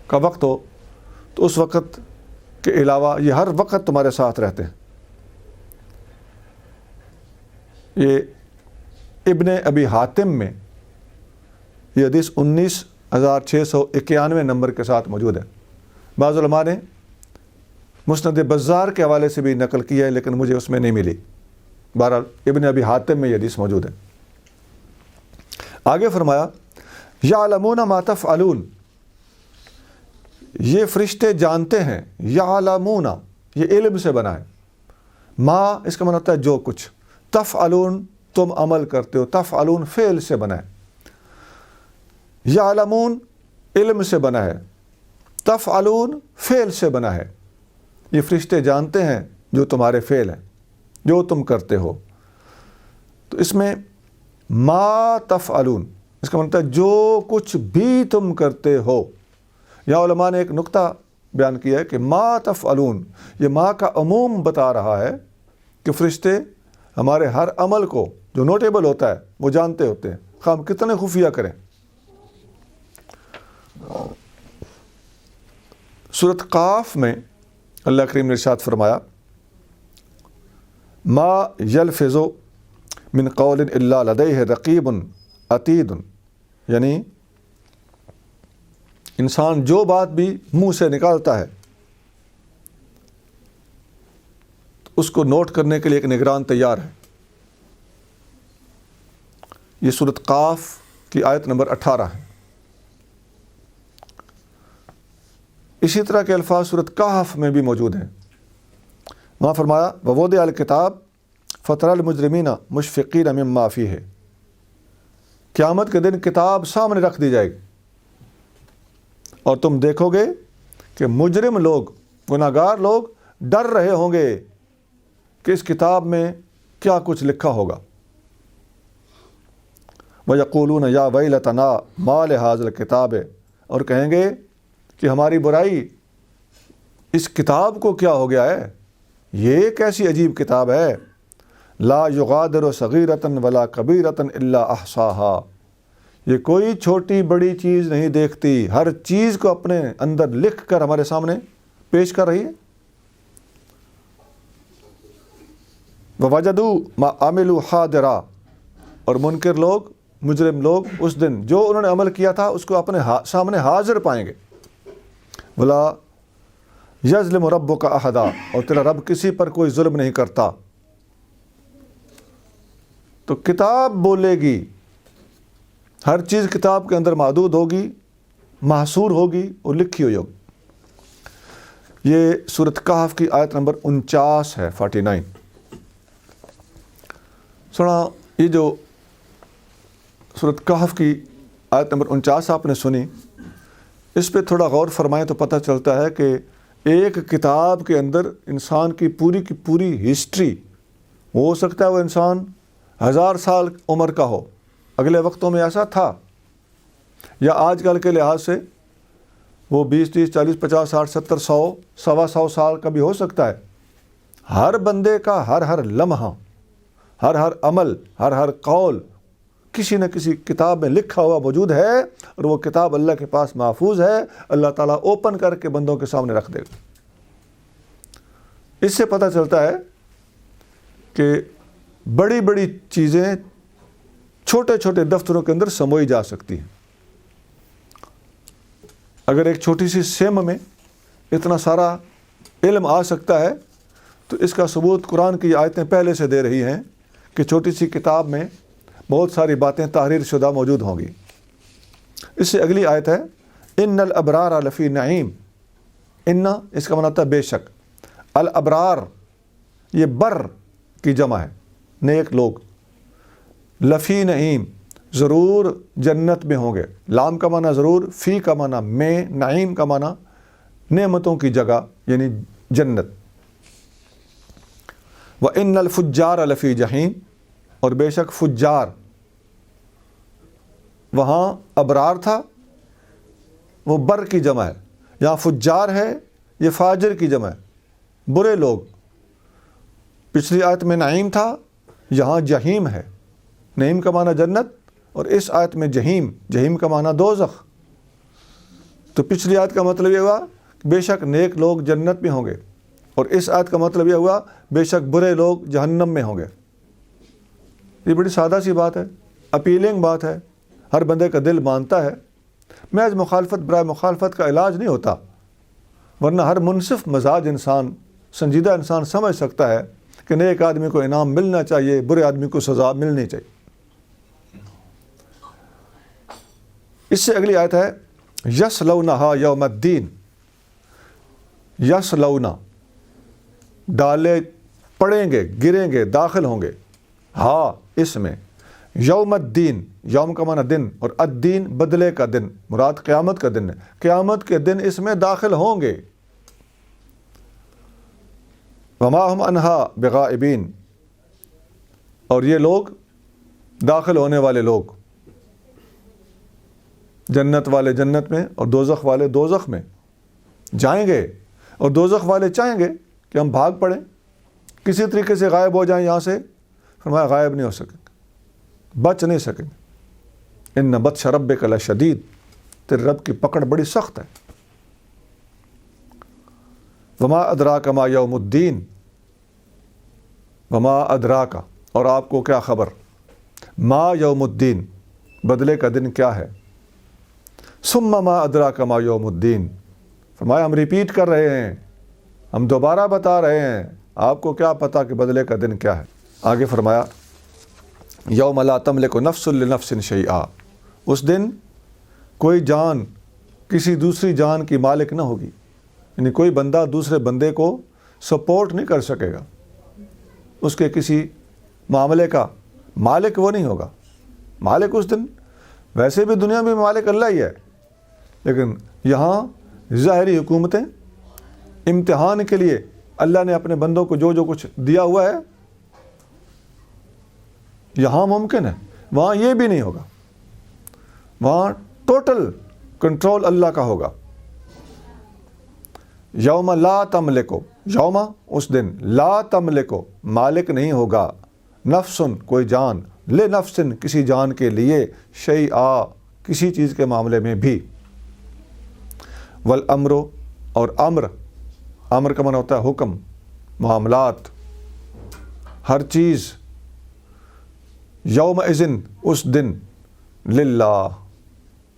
کا وقت ہو, تو اس وقت کے علاوہ یہ ہر وقت تمہارے ساتھ رہتے ہیں. یہ ابن ابی حاتم میں یہ حدیث 19,691 نمبر کے ساتھ موجود ہے. بعض علماء نے مسند بزار کے حوالے سے بھی نقل کیا ہے, لیکن مجھے اس میں نہیں ملی. بہرحال ابن ابی حاتم میں یہ حدیث موجود ہے. آگے فرمایا یعلمون ما تفعلون, یہ فرشتے جانتے ہیں. یعلمون یہ علم سے بنا ہے, ما اس کا معنی ہوتا ہے جو کچھ, تفعلون تم عمل کرتے ہو, تفعلون فعل سے بنا ہے. یعلمون علم سے بنا ہے, تفعلون فعل سے بنا ہے. یہ فرشتے جانتے ہیں جو تمہارے فعل ہیں، جو تم کرتے ہو۔ تو اس میں ما تفعلون، اس کا مطلب ہے جو کچھ بھی تم کرتے ہو۔ یہاں علماء نے ایک نقطہ بیان کیا ہے کہ ما تفعلون، یہ ما کا عموم بتا رہا ہے کہ فرشتے ہمارے ہر عمل کو جو نوٹیبل ہوتا ہے وہ جانتے ہوتے ہیں، خواہ ہم کتنے خفیہ کریں۔ سورۃ قاف میں اللہ کریم نے ارشاد فرمایا ما یلفظ من قول الا لدیہ رقیب عتید، یعنی انسان جو بات بھی منہ سے نکالتا ہے اس کو نوٹ کرنے کے لیے ایک نگران تیار ہے۔ یہ سورۃ قاف کی آیت نمبر 18 ہے۔ اسی طرح کے الفاظ سورۃ کہف میں بھی موجود ہیں۔ وہاں فرمایا ووضع الکتاب فتری المجرمین مشفقین مما فیہ، قیامت کے دن کتاب سامنے رکھ دی جائے گی اور تم دیکھو گے کہ مجرم لوگ، گناہ گار لوگ ڈر رہے ہوں گے کہ اس کتاب میں کیا کچھ لکھا ہوگا۔ وَيَقُولُونَ يَا وَيْلَتَنَا مَا لِهَٰذَا الْكِتَابِ، اور کہیں گے کہ ہماری برائی، اس کتاب کو کیا ہو گیا ہے، یہ کیسی عجیب کتاب ہے۔ لا یغادر صغیرۃ ولا کبیرۃ الا احصاها، یہ کوئی چھوٹی بڑی چیز نہیں دیکھتی، ہر چیز کو اپنے اندر لکھ کر ہمارے سامنے پیش کر رہی ہے۔ وَوَجَدُوا مَا عَمِلُوا حَاضِرًا، اور منکر لوگ، مجرم لوگ اس دن جو انہوں نے عمل کیا تھا اس کو اپنے سامنے حاضر پائیں گے۔ وَلَا يَظْلِمُ رَبُّكَ أَحَدًا، اور تیرا رب کسی پر کوئی ظلم نہیں کرتا۔ تو کتاب بولے گی، ہر چیز کتاب کے اندر محدود ہوگی، محصور ہوگی اور لکھی ہوئی ہوگی۔ یہ سورۃ کہف کی آیت نمبر 49 ہے، 49۔ سنا، یہ جو سورۃ کہف کی آیت نمبر 49 آپ نے سنی، اس پہ تھوڑا غور فرمائیں تو پتہ چلتا ہے کہ ایک کتاب کے اندر انسان کی پوری ہسٹری، ہو سکتا ہے وہ انسان 1000 سال عمر کا ہو، اگلے وقتوں میں ایسا تھا، یا آج کل کے لحاظ سے وہ 20 30 40 50 60 70 100 125 سال کا بھی ہو سکتا ہے۔ ہر بندے کا ہر لمحہ، ہر عمل، ہر قول کسی نہ کسی کتاب میں لکھا ہوا موجود ہے، اور وہ کتاب اللہ کے پاس محفوظ ہے، اللہ تعالیٰ اوپن کر کے بندوں کے سامنے رکھ دے گا۔ اس سے پتہ چلتا ہے کہ بڑی بڑی چیزیں چھوٹے چھوٹے دفتروں کے اندر سموئی جا سکتی ہیں۔ اگر ایک چھوٹی سی سیم میں اتنا سارا علم آ سکتا ہے تو اس کا ثبوت قرآن کی آیتیں پہلے سے دے رہی ہیں کہ چھوٹی سی کتاب میں بہت ساری باتیں تحریر شدہ موجود ہوں گی۔ اس سے اگلی آیت ہے ان الابرار لفی نعیم۔ ان، اس کا معنی ہوتا ہے بے شک، الابرار یہ بر کی جمع ہے، نیک لوگ، لفی نعیم ضرور جنت میں ہوں گے۔ لام کا معنی ضرور، فی کا معنی میں، نعیم کا معنی نعمتوں کی جگہ یعنی جنت۔ وَإِنَّ الْفُجَّارَ لَفِي جَحِيمٍ، اور بے شک فجار، وہاں ابرار تھا، وہ بر کی جمع ہے، یہاں فجار ہے، یہ فاجر کی جمع ہے، برے لوگ۔ پچھلی آیت میں نعیم تھا، یہاں جہیم ہے، نعیم کا معنی جنت، اور اس آیت میں جہیم کا معنی دوزخ۔ تو پچھلی آیت کا مطلب یہ ہوا کہ بے شک نیک لوگ جنت میں ہوں گے، اور اس آیت کا مطلب یہ ہوا بے شک برے لوگ جہنم میں ہوں گے۔ یہ بڑی سادہ سی بات ہے، اپیلنگ بات ہے، ہر بندے کا دل مانتا ہے۔ محض مخالفت برائے مخالفت کا علاج نہیں ہوتا، ورنہ ہر منصف مزاج انسان، سنجیدہ انسان سمجھ سکتا ہے کہ نیک آدمی کو انعام ملنا چاہیے، برے آدمی کو سزا ملنی چاہیے۔ اس سے اگلی آیت ہے یصلونہا یوم الدین۔ یصلونا، ڈالے پڑیں گے، گریں گے، داخل ہوں گے، ہاں اس میں یوم الدین، یوم کا معنی دن، اور الدین بدلے کا دن، مراد قیامت کا دن ہے، قیامت کے دن اس میں داخل ہوں گے۔ وما ہم عنہا بغائبین، اور یہ لوگ داخل ہونے والے لوگ، جنت والے جنت میں اور دوزخ والے دوزخ میں جائیں گے، اور دوزخ والے چاہیں گے کہ ہم بھاگ پڑیں، کسی طریقے سے غائب ہو جائیں یہاں سے. فرمایا غائب نہیں ہو سکیں گے، بچ نہیں سکیں گے. ان بطش ربک لشدید، تیرے رب کی پکڑ بڑی سخت ہے. وما ادراک ما یوم الدین، وما ادراک، اور آپ کو کیا خبر، ما یوم الدین، بدلے کا دن کیا ہے. ثم ما ادراک ما یوم الدین، فرمایا ہم ریپیٹ کر رہے ہیں، ہم دوبارہ بتا رہے ہیں، آپ کو کیا پتہ کہ بدلے کا دن کیا ہے. آگے فرمایا یوم لا تملک نفس لنفس شیئا، اس دن کوئی جان کسی دوسری جان کی مالک نہ ہوگی، یعنی کوئی بندہ دوسرے بندے کو سپورٹ نہیں کر سکے گا، اس کے کسی معاملے کا مالک وہ نہیں ہوگا. مالک اس دن، ویسے بھی دنیا میں مالک اللہ ہی ہے، لیکن یہاں ظاہری حکومتیں امتحان کے لیے اللہ نے اپنے بندوں کو جو کچھ دیا ہوا ہے، یہاں ممکن ہے، وہاں یہ بھی نہیں ہوگا. وہاں ٹوٹل کنٹرول اللہ کا ہوگا. یوم لا تملکو، یوم اس دن، لا تملکو مالک نہیں ہوگا، نفسن کوئی جان، لے نفسن کسی جان کے لیے، شیئا کسی چیز کے معاملے میں بھی. والامر، اور امر کا معنی ہوتا ہے حکم، معاملات، ہر چیز. یوم اذن اس دن، للہ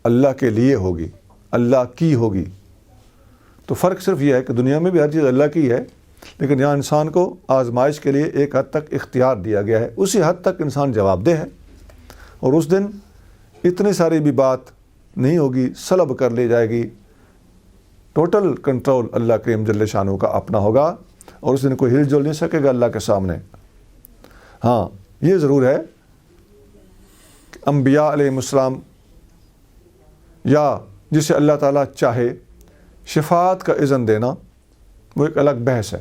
اللہ کے لیے ہوگی، اللہ کی ہوگی. تو فرق صرف یہ ہے کہ دنیا میں بھی ہر چیز اللہ کی ہے، لیکن یہاں انسان کو آزمائش کے لیے ایک حد تک اختیار دیا گیا ہے، اسی حد تک انسان جواب دہ ہے. اور اس دن اتنی ساری بھی بات نہیں ہوگی، سلب کر لی جائے گی. ٹوٹل کنٹرول اللہ کریم جل شانہ کا اپنا ہوگا، اور اس دن کوئی ہل جل نہیں سکے گا اللہ کے سامنے. ہاں یہ ضرور ہے کہ انبیاء علیہ السلام یا جسے اللہ تعالیٰ چاہے شفاعت کا اذن دینا، وہ ایک الگ بحث ہے.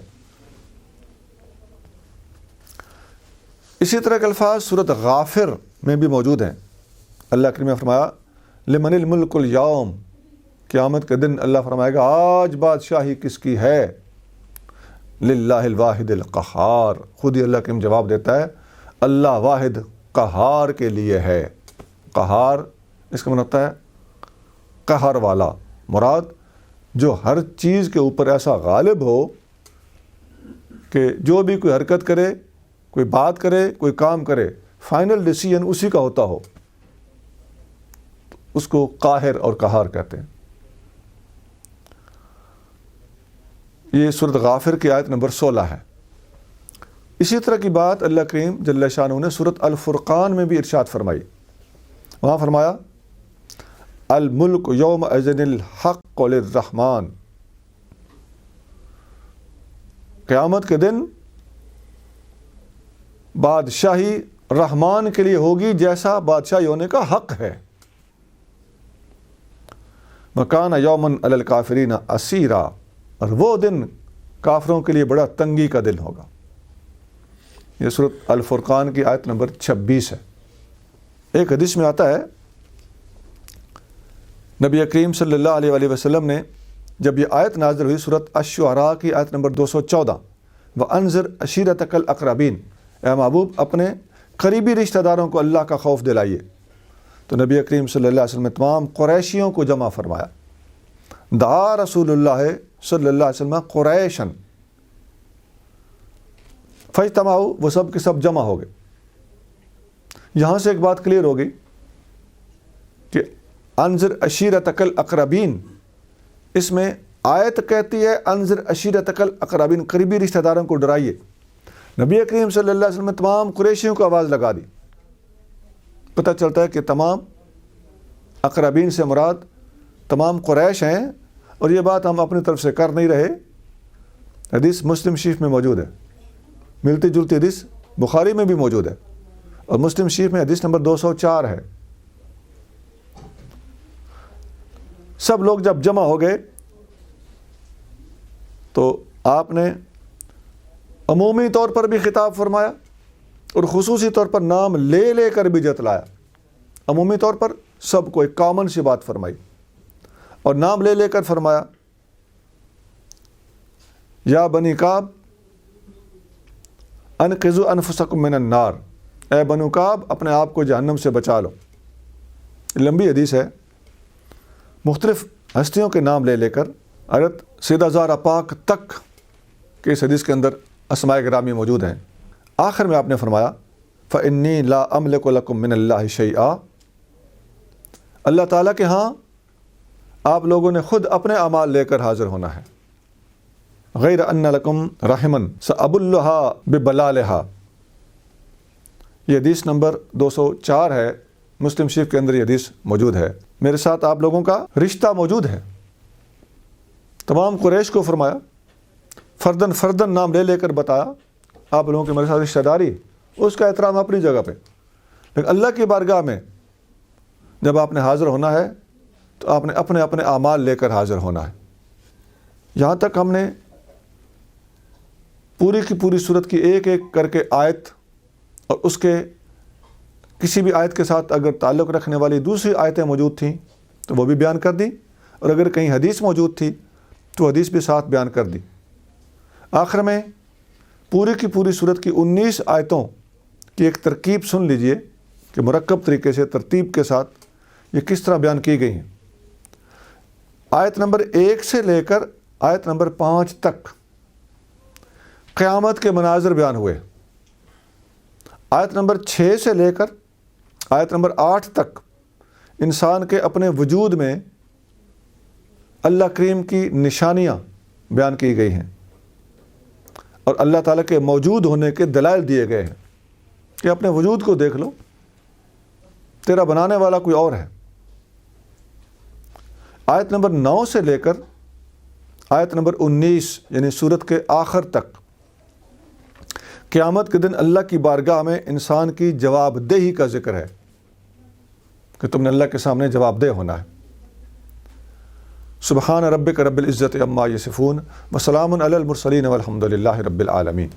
اسی طرح کے الفاظ سورۃ غافر میں بھی موجود ہیں. اللہ کریم نے فرمایا لمن الملک اليوم، قیامت کے دن اللہ فرمائے گا آج بادشاہی کس کی ہے. للہ الواحد القہار، خود ہی اللہ کریم جواب دیتا ہے اللہ واحد قہار کے لیے ہے. قہار اس کا مطلب ہوتا ہے قہر والا، مراد جو ہر چیز کے اوپر ایسا غالب ہو کہ جو بھی کوئی حرکت کرے، کوئی بات کرے، کوئی کام کرے، فائنل ڈیسیژن اسی کا ہوتا ہو، اس کو قاہر اور قہار کہتے ہیں. یہ سورۃ غافر کی آیت نمبر 16 ہے. اسی طرح کی بات اللہ کریم جل شانہ نے سورۃ الفرقان میں بھی ارشاد فرمائی. وہاں فرمایا الملک یوم اذن الحق للرحمن، قیامت کے دن بادشاہی رحمان کے لیے ہوگی جیسا بادشاہی ہونے کا حق ہے. وکان یوما علی الکافرین عسیرا، اور وہ دن کافروں کے لیے بڑا تنگی کا دن ہوگا. یہ سورۃ الفرقان کی آیت نمبر 26 ہے. ایک حدیث میں آتا ہے نبی کریم صلی اللہ علیہ وآلہ وسلم نے جب یہ آیت نازل ہوئی سورۃ الشعراء کی آیت نمبر 214، وَأَنذِرْ عَشِيرَتَكَ الْأَقْرَبِينَ، اے محبوب اپنے قریبی رشتہ داروں کو اللہ کا خوف دلائیے. تو نبی کریم صلی اللہ علیہ وسلم نے تمام قریشیوں کو جمع فرمایا. دعا رسول اللہ صلی اللہ علیہ وسلم قریشن فاجتمعوا، وہ سب کے سب جمع ہو گئے. یہاں سے ایک بات کلیئر ہو گئی کہ انذر عشیرتک الاقربین، اس میں آیت کہتی ہے انذر عشیرتک الاقربین، قریبی رشتہ داروں کو ڈرائیے. نبی کریم صلی اللہ علیہ وسلم نے تمام قریشیوں کو آواز لگا دی. پتہ چلتا ہے کہ تمام اقربین سے مراد تمام قریش ہیں، اور یہ بات ہم اپنی طرف سے کر نہیں رہے. حدیث مسلم شریف میں موجود ہے، ملتی جلتی حدیث بخاری میں بھی موجود ہے، اور مسلم شریف میں حدیث نمبر 204 ہے. سب لوگ جب جمع ہو گئے تو آپ نے عمومی طور پر بھی خطاب فرمایا اور خصوصی طور پر نام لے لے کر بھی جتلایا۔ عمومی طور پر سب کو ایک کامن سی بات فرمائی، اور نام لے لے کر فرمایا یا بنی کعب انقذوا انفسکم من النار، اے بنو کعب اپنے آپ کو جہنم سے بچا لو۔ لمبی حدیث ہے، مختلف ہستیوں کے نام لے لے کر حضرت سیدہ زہرا پاک تک کہ اس حدیث کے اندر اسماء گرامی موجود ہیں۔ آخر میں آپ نے فرمایا فَإِنِّي لَا أَمْلِكُ لَكُم مِّنَ اللَّهِ شَيْئًا، اللہ تعالیٰ کے ہاں آپ لوگوں نے خود اپنے اعمال لے کر حاضر ہونا ہے۔ غیر ان لکم رحمن سأبلها ببلالها، یہ حدیث نمبر 204 ہے، مسلم شریف کے اندر یہ حدیث موجود ہے۔ میرے ساتھ آپ لوگوں کا رشتہ موجود ہے۔ تمام قریش کو فرمایا، فردن فردن نام لے لے کر بتایا آپ لوگوں کی میرے ساتھ رشتہ داری، اس کا احترام اپنی جگہ پہ، لیکن اللہ کی بارگاہ میں جب آپ نے حاضر ہونا ہے تو آپ نے اپنے اپنے اعمال لے کر حاضر ہونا ہے۔ یہاں تک ہم نے پوری کی پوری صورت کی ایک ایک کر کے آیت اور اس کے کسی بھی آیت کے ساتھ اگر تعلق رکھنے والی دوسری آیتیں موجود تھیں تو وہ بھی بیان کر دی، اور اگر کہیں حدیث موجود تھی تو حدیث بھی ساتھ بیان کر دی۔ آخر میں پوری کی پوری صورت کی 19 آیتوں کی ایک ترکیب سن لیجئے کہ مرکب طریقے سے ترتیب کے ساتھ یہ کس طرح بیان کی گئی ہیں۔ آیت نمبر 1 سے لے کر آیت نمبر 5 تک قیامت کے مناظر بیان ہوئے۔ آیت نمبر 6 سے لے کر آیت نمبر 8 تک انسان کے اپنے وجود میں اللہ کریم کی نشانیاں بیان کی گئی ہیں، اور اللہ تعالیٰ کے موجود ہونے کے دلائل دیے گئے ہیں کہ اپنے وجود کو دیکھ لو، تیرا بنانے والا کوئی اور ہے۔ آیت نمبر 9 سے لے کر آیت نمبر 19 یعنی سورت کے آخر تک قیامت کے دن اللہ کی بارگاہ میں انسان کی جواب دہی کا ذکر ہے کہ تم نے اللہ کے سامنے جواب دہ ہونا ہے۔ سبحان ربک رب العزت عما یصفون وسلام علی المرسلین والحمد للہ رب العالمین۔